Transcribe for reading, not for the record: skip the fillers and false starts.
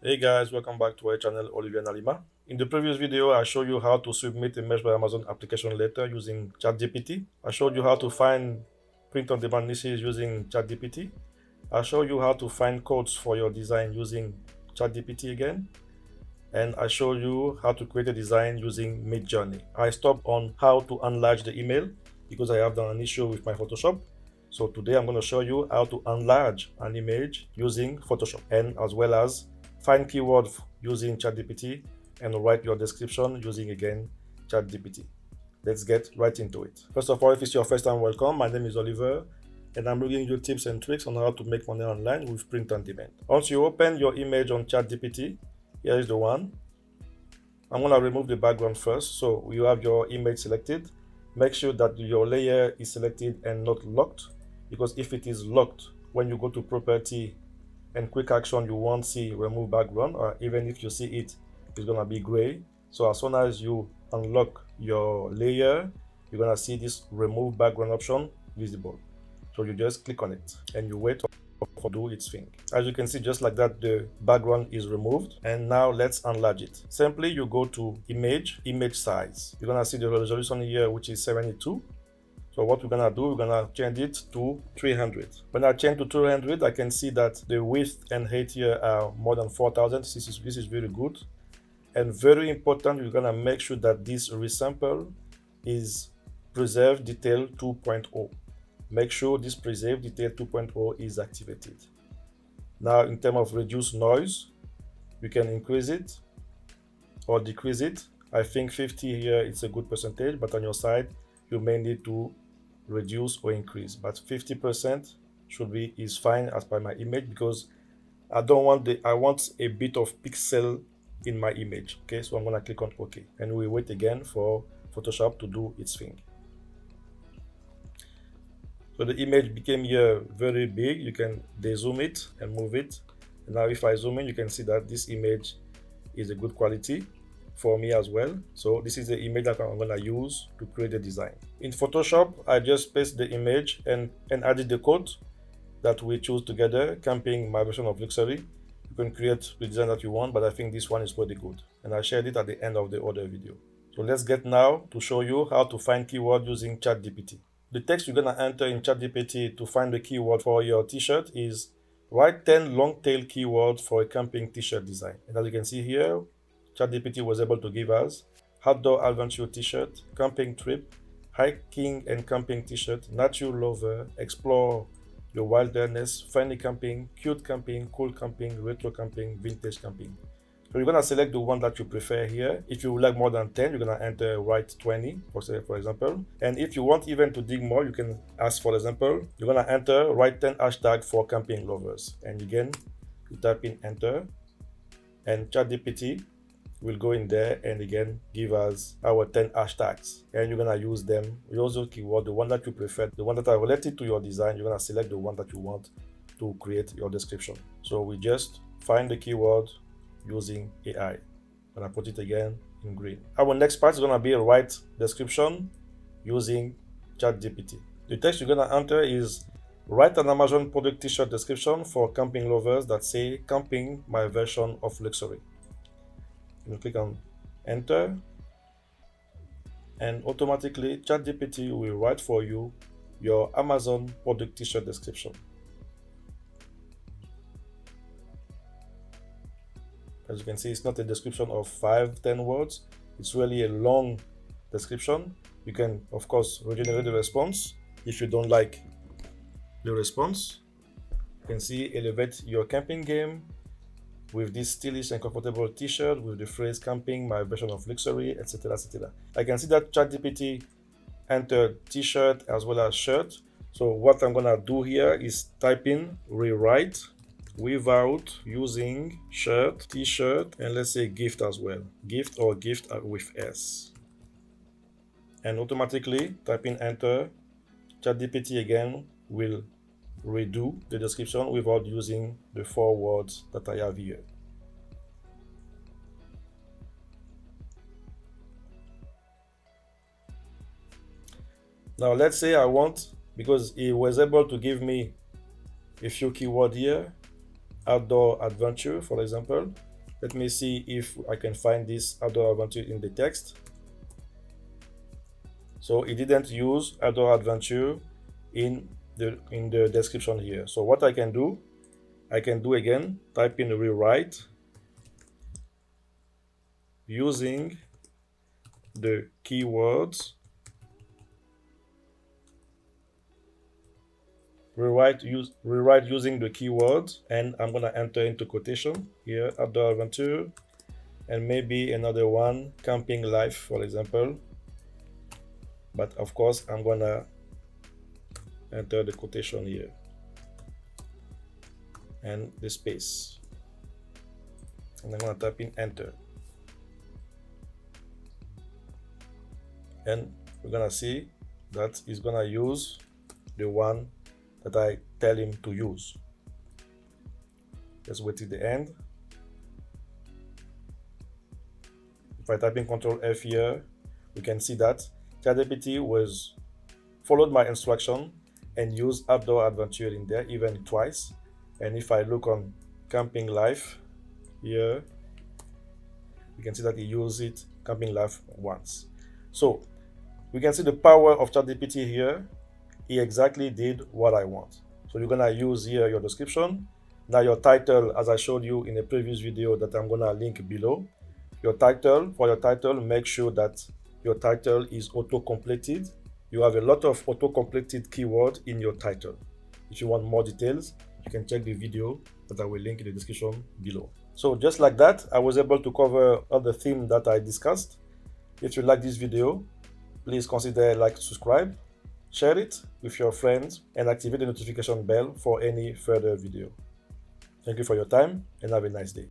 Hey guys, welcome back to our channel Olivier and Alima. In the previous video, I showed you how to submit a Mesh by Amazon application letter using ChatGPT. I showed you how to find print-on-demand niches using ChatGPT. I showed you how to find codes for your design using ChatGPT again. And I showed you how to create a design using Midjourney. I stopped on how to enlarge the email because I have done an issue with my Photoshop. So today I'm going to show you how to enlarge an image using Photoshop, and as well as find keywords using ChatGPT and write your description using again ChatGPT. Let's get right into it. First of all, if it's your first time, welcome. My name is Oliver and I'm bringing you tips and tricks on how to make money online with print on demand. Once you open your image on ChatGPT, here is the one. I'm going to remove the background first. So you have your image selected. Make sure that your layer is selected and not locked, because if it is locked, when you go to property and quick action, you won't see remove background, or even if you see it, it's going to be gray. So as soon as you unlock your layer, you're going to see this remove background option visible. So you just click on it and you wait for do its thing. As you can see, just like that, the background is removed. And now let's enlarge it. Simply you go to image size. You're gonna see the resolution here, which is 72. So what we're gonna do, we're gonna change it to 300. When I change to 300, I can see that the width and height here are more than 4,000. This is very good. And very important, you're gonna make sure that this resample is preserve detail 2.0. Make sure this preserve detail 2.0 is activated. Now, in terms of reduce noise, you can increase it or decrease it. I think 50 here is a good percentage, but on your side, you may need to reduce or increase. But 50% is fine as per my image, because I want a bit of pixel in my image. Okay, so I'm gonna click on OK, and we wait again for Photoshop to do its thing. So the image became here very big. You can dezoom it and move it. And now if I zoom in, you can see that this image is a good quality for me as well. So this is the image that I'm going to use to create the design. In Photoshop, I just paste the image and added the code that we choose together, camping my version of luxury. You can create the design that you want, but I think this one is pretty good. And I shared it at the end of the other video. So let's get now to show you how to find keyword using ChatGPT. The text you're going to enter in ChatGPT to find the keyword for your t-shirt is write 10 long tail keywords for a camping t-shirt design. And as you can see here, ChatGPT was able to give us outdoor adventure t-shirt, camping trip, hiking and camping t-shirt, nature lover, explore the wilderness, funny camping, cute camping, cool camping, retro camping, vintage camping. So you're going to select the one that you prefer here. If you would like more than 10, you're going to enter write 20, for example. And if you want even to dig more, you can ask, for example, you're going to enter write 10 hashtag for camping lovers. And again, you type in enter, and ChatGPT will go in there and again give us our 10 hashtags. And you're going to use them. You also keyword, the one that you prefer, the one that are related to your design. You're going to select the one that you want to create your description. So we just find the keyword using AI. I'm gonna put it again in green. Our next part is gonna be a write description using ChatGPT. The text you're gonna enter is write an Amazon product t-shirt description for camping lovers that say camping my version of luxury. You click on enter, and automatically ChatGPT will write for you your Amazon product t-shirt description. As you can see, it's not a description of 5-10 words. It's really a long description. You can, of course, regenerate the response if you don't like the response. You can see elevate your camping game with this stylish and comfortable t-shirt with the phrase camping my version of luxury, etc., etc. I can see that ChatGPT entered t-shirt as well as shirt. So what I'm gonna do here is type in rewrite without using shirt, t-shirt, and let's say gift as well. Gift or gift with S. And automatically type in enter. ChatGPT again will redo the description without using the 4 words that I have here. Now let's say I want, because it was able to give me a few keywords here, outdoor adventure, for example. Let me see if I can find this outdoor adventure in the text. So it didn't use outdoor adventure in the description here. So what I can do again, type in rewrite using the keywords. Rewrite using the keywords, and I'm gonna enter into quotation here outdoor adventure, and maybe another one, camping life, for example. But of course, I'm gonna enter the quotation here and the space, and I'm gonna type in enter, and we're gonna see that it's gonna use the one that I tell him to use. Let's wait till the end. If I type in Ctrl F here, we can see that ChatGPT followed my instruction and used outdoor adventure in there even twice. And if I look on camping life here, we can see that he used it camping life once. So we can see the power of ChatGPT here. He exactly did what I want. So you're gonna use here your description. Now your title, as I showed you in a previous video that I'm gonna link below. For your title, make sure that your title is auto-completed. You have a lot of auto-completed keywords in your title. If you want more details, you can check the video that I will link in the description below. So just like that, I was able to cover all the themes that I discussed. If you like this video, please consider like, subscribe, share it with your friends, and activate the notification bell for any further video. Thank you for your time, and have a nice day.